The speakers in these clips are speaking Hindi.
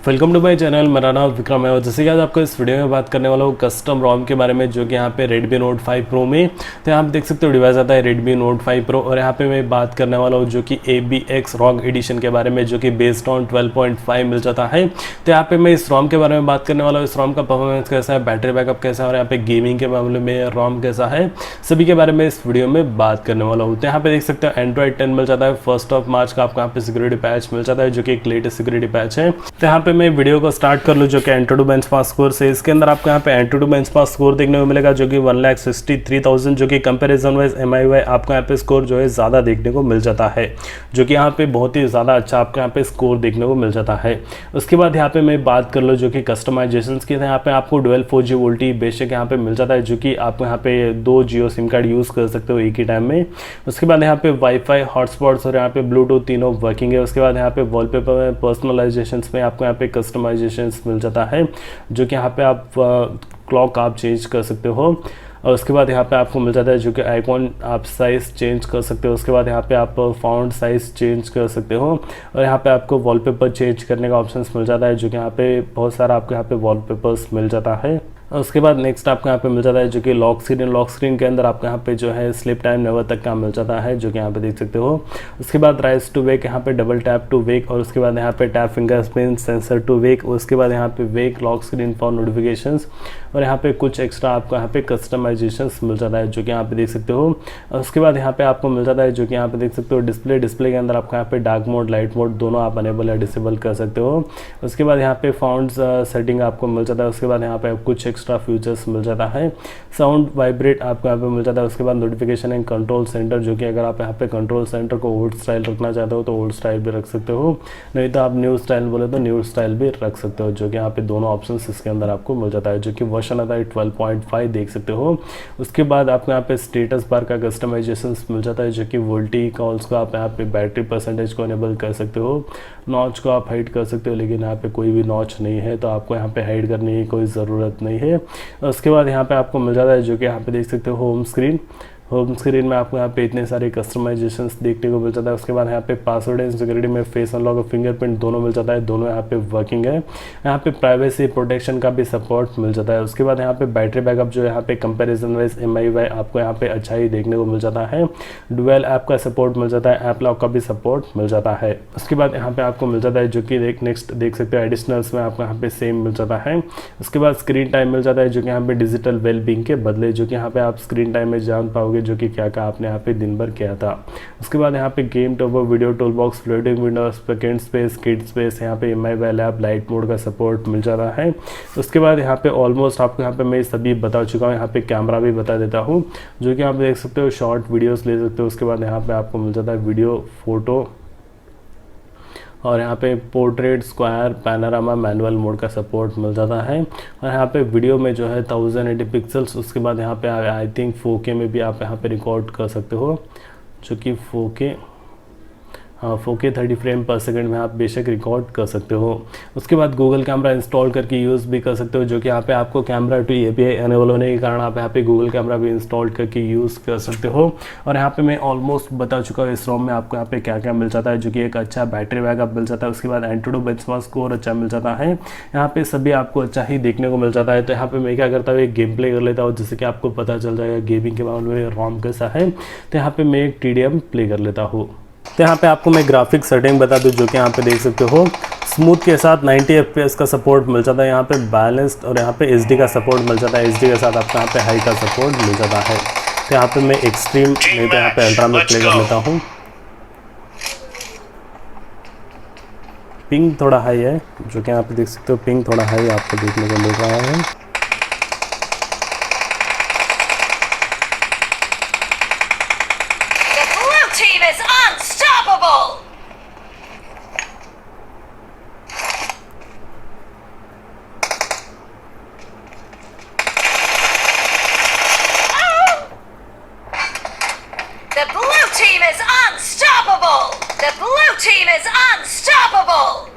Welcome to my channel. मेरा नाम विक्रम है और जैसे कि आज आपको इस वीडियो में बात करने वाला हूँ कस्टम रोम के बारे में, जो कि यहाँ पे Redmi Note 5 Pro में। तो यहाँ पे देख सकते हो डिवाइस आता है Redmi Note 5 Pro और यहाँ पे मैं बात करने वाला हूँ जो कि AbhiX ROG Edition के बारे में, जो कि बेस्ड ऑन 12.5 मिल जाता है। तो यहाँ पे मैं इस रोम के बारे में बात करने वाला हूँ। इस रोम का परफॉर्मेंस कैसा है, बैटरी बैकअप कैसा है और यहाँ पे गेमिंग के मामले में रोम कैसा है, सभी के बारे में इस वीडियो में बात करने वाला हूँ। तो यहाँ पे देख सकते हो Android 10 मिल जाता है। 1 मार्च का आपको यहाँ पे सिक्योरिटी पैच मिल जाता है, जो कि एक लेटेस्ट सिक्योरिटी पैच है। तो यहाँ पे मैं वीडियो को स्टार्ट कर लूँ जो कि AnTuTu बेंचमार्क स्कोर से। इसके अंदर आपको यहाँ पे AnTuTu बेंचमार्क स्कोर देखने को मिलेगा जो कि 1,63,000, जो कि कंपैरिजन वाइज MIUI आपको यहाँ पे स्कोर जो है ज़्यादा देखने को मिल जाता है, जो कि यहाँ पे बहुत ही ज़्यादा अच्छा आपको यहाँ पे स्कोर देखने को मिल जाता है। उसके बाद यहाँ पे मैं बात कर लूँ जो कि कस्टमाइजेशन की, यहाँ पे आपको डुअल 4G वोल्टी बेशक यहाँ पे मिल जाता है, जो कि आप यहाँ पे 2 जियो सिम कार्ड यूज़ कर सकते हो एक ही टाइम में। उसके बाद यहाँ पे वाईफाई हॉटस्पॉट्स और यहाँ पे ब्लूटूथ तीनों वर्किंग है। उसके बाद यहाँ पे वॉलपेपर में पर्सनलाइजेशन में आपको यहाँ पे कस्टमाइजेशन मिल जाता है, जो कि यहाँ पे आप क्लॉक आप चेंज कर सकते हो। और उसके बाद यहाँ पे आपको मिल जाता है जो कि आइकॉन आप साइज़ चेंज कर सकते हो। उसके बाद यहाँ पे आप फ़ॉन्ट साइज़ चेंज कर सकते हो और यहाँ पे आपको वॉलपेपर चेंज करने का ऑप्शन मिल जाता है, जो कि यहाँ पे बहुत सारा आपको यहाँ पे वॉलपेपर्स मिल जाता है। उसके बाद नेक्स्ट आपको यहाँ पे मिल जाता है जो कि लॉक स्क्रीन के अंदर आपको यहाँ पे जो है स्लिप टाइम नेवर तक का मिल जाता है, जो कि यहाँ पे देख सकते हो। उसके बाद राइज टू वेक, यहाँ पे डबल टैप टू वेक और उसके बाद यहाँ पे tap fingerprint sensor to wake. उसके बाद यहाँ पे wake lock screen for notifications और यहाँ पे कुछ एक्स्ट्रा आपको यहाँ पे कस्टमाइजेशंस मिल जाता है, जो कि यहाँ पे देख सकते हो। उसके बाद यहाँ पे आपको मिल जाता है जो कि यहाँ पे देख सकते हो डिस्प्ले के अंदर आपको यहाँ पे डार्क मोड लाइट मोड दोनों आप अनेबल या डिसेबल कर सकते हो। उसके बाद यहाँ पे फाउंड सेटिंग आपको मिल जाता है। उसके बाद यहाँ पे कुछ एक्स्ट्रा फीचर्स मिल जाता है। साउंड वाइब्रेट आपको यहाँ पे मिल जाता है। उसके बाद नोटिफिकेशन एंड कंट्रोल सेंटर, जो कि अगर आप यहाँ पे कंट्रोल सेंटर को ओल्ड स्टाइल रखना चाहते हो तो ओल्ड स्टाइल भी रख सकते हो, नहीं तो आप न्यू स्टाइल बोले तो न्यू स्टाइल भी रख सकते हो, जो कि यहाँ पे दोनों ऑप्शंस इसके अंदर आपको मिल जाता है, जो कि वर्जन आता है 12.5 देख सकते हो। उसके बाद आपको यहाँ पे स्टेटस बार का कस्टमाइजेशन मिल जाता है, जो कि वोल्टी कॉल्स को आप यहाँ पे बैटरी परसेंटेज को इनेबल कर सकते हो। नॉच को आप हाइड कर सकते हो, लेकिन यहाँ पे कोई भी नॉच नहीं है तो आपको यहाँ पे हाइड करने की कोई ज़रूरत नहीं है। उसके बाद यहाँ पे आपको मिल जाता है जो कि यहाँ पे देख सकते हो होम स्क्रीन में आपको यहाँ पे इतने सारे कस्टमाइजेशंस देखने को मिल जाता है। उसके बाद यहाँ पे पासवर्ड एंड सिक्योरिटी में फेस अनलॉक और फिंगरप्रिंट दोनों मिल जाता है, दोनों यहाँ पे वर्किंग है। यहाँ पे प्राइवेसी प्रोटेक्शन का भी सपोर्ट मिल जाता है। उसके बाद यहाँ पे बैटरी बैकअप जो यहाँ पे कंपैरिजन वाइज MIUI आपको यहाँ पे अच्छा ही देखने को मिल जाता है। डुअल ऐप का सपोर्ट मिल जाता है, ऐप लॉक का भी सपोर्ट मिल जाता है। उसके बाद यहाँ पे आपको मिल जाता है जो कि नेक्स्ट देख सकते हो एडिशनल्स में आपको यहाँ पे सेम मिल जाता है। उसके बाद स्क्रीन टाइम मिल जाता है, जो कि यहाँ पे डिजिटल वेलबींग के बदले, जो कि यहाँ पे आप स्क्रीन टाइम में जान पाओगे जो कि क्या क्या आपने यहाँ पे दिन भर किया था। उसके बाद यहाँ पे game topper video tool box floating window second space kid space, यहाँ पे MIUI लैब लाइट मोड का सपोर्ट मिल जाता है। उसके बाद यहाँ पे ऑलमोस्ट आपको यहाँ पे मैं सभी बता चुका हूँ। यहाँ पे कैमरा भी बता देता हूँ, जो कि आप देख सकते हो शॉर्ट वीडियोस ले सकते हो। उसके बाद यहाँ पे आपको मिल जाता है वीडियो फोटो और यहाँ पे portrait square panorama manual mode का सपोर्ट मिल जाता है। और यहाँ पे वीडियो में जो है 1080 पिक्सल्स। उसके बाद यहाँ पे आई थिंक 4K में भी आप यहाँ पे रिकॉर्ड कर सकते हो, जो कि 4K 30 फ्रेम पर सेकंड में आप बेशक रिकॉर्ड कर सकते हो। उसके बाद गूगल कैमरा इंस्टॉल करके यूज़ भी कर सकते हो, जो कि यहाँ पे आपको कैमरा टू API अनेबल होने के कारण आप यहाँ पे गूगल कैमरा भी इंस्टॉल करके यूज़ कर सकते हो। और यहाँ पे मैं ऑलमोस्ट बता चुका हूँ इस रोम में आपको यहाँ पे क्या क्या मिल जाता है, जो कि एक अच्छा बैटरी बैकअप मिल जाता है। उसके बाद AnTuTu बेंचमार्क स्कोर अच्छा मिल जाता है। यहाँ पे सभी आपको अच्छा ही देखने को मिल जाता है। तो यहाँ पे मैं क्या करता हूँ, एक गेम प्ले कर लेता हूँ, जिससे कि आपको पता चल जाएगा गेमिंग के मामले में रोम कैसा है। तो यहाँ पे मैं एक TDM प्ले कर लेता हूँ। तो यहाँ पे आपको मैं ग्राफिक सेटिंग बता दूँ, जो कि यहाँ पे देख सकते हो स्मूथ के साथ 90 FPS का सपोर्ट मिल जाता है। यहाँ पे बैलेंस्ड और यहाँ पे HD का सपोर्ट मिल जाता है। HD के साथ आपको यहाँ पे हाई का सपोर्ट मिल जाता है। तो यहाँ पे मैं एक्सट्रीम नहीं तो यहाँ पे अल्ट्रा में प्ले कर लेता हूँ। पिंग थोड़ा हाई है, जो कि यहाँ पे देख सकते हो पिंग थोड़ा हाई आपको देखने को मिल रहा है। The blue team is unstoppable! The blue team is unstoppable! The blue team is unstoppable!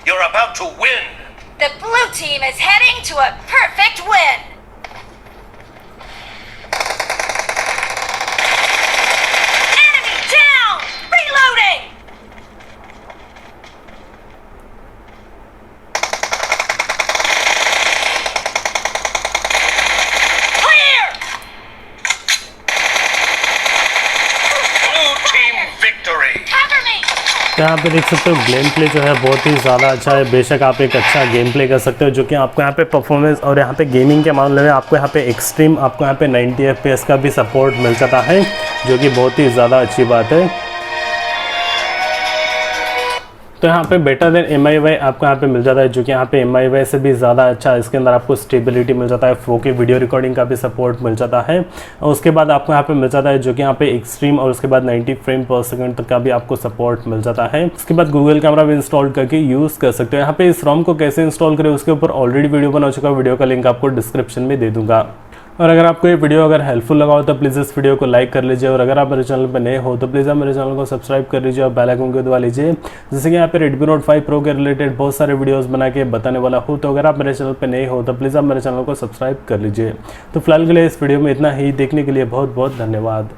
You're about to win! The blue team is heading to a perfect win! Enemy down! Reloading! Clear! Blue team victory! Cover me! यहाँ पे देख सकते हो गेम प्ले जो है बहुत ही ज़्यादा अच्छा है। बेशक आप एक अच्छा गेम प्ले कर सकते हो जो कि आपको यहाँ पे परफॉर्मेंस और यहाँ पे गेमिंग के मामले में आपको यहाँ पे एक्सट्रीम आपको यहाँ पे 90 FPS का भी सपोर्ट मिल जाता है जो कि बहुत ही ज़्यादा अच्छी बात है। तो यहाँ पे बेटर देन MIUI आपको यहाँ पे मिल जाता है जो कि यहाँ पे MIUI से भी ज़्यादा अच्छा है। इसके अंदर आपको स्टेबिलिटी मिल जाता है, 4K वीडियो रिकॉर्डिंग का भी सपोर्ट मिल जाता है और उसके बाद आपको यहाँ पे मिल जाता है जो कि यहाँ पे एक्सट्रीम और उसके बाद 90 फ्रेम पर सेकंड तक का भी आपको सपोर्ट मिल जाता है। उसके बाद गूगल कैमरा भी इंस्टॉल करके यूज़ कर सकते हो। यहाँ पे इस ROM को कैसे इंस्टॉल करें उसके ऊपर ऑलरेडी वीडियो बना चुका है, वीडियो का लिंक आपको डिस्क्रिप्शन में दे दूँगा। और अगर आपको ये वीडियो अगर हेल्पफुल लगा हो तो प्लीज़ इस वीडियो को लाइक कर लीजिए और अगर आप मेरे चैनल पर नए हो तो प्लीज़ आप मेरे चैनल को सब्सक्राइब कर लीजिए और बेल आइकन को दबा लीजिए। जैसे कि यहाँ पे Redmi Note 5 Pro के रिलेटेड बहुत सारे वीडियोस बना के बताने वाला हूँ, तो अगर आप मेरे चैनल पर नए हो तो प्लीज़ आप मेरे चैनल को सब्सक्राइब कर लीजिए। तो फिलहाल के लिए इस वीडियो में इतना ही, देखने के लिए बहुत बहुत धन्यवाद।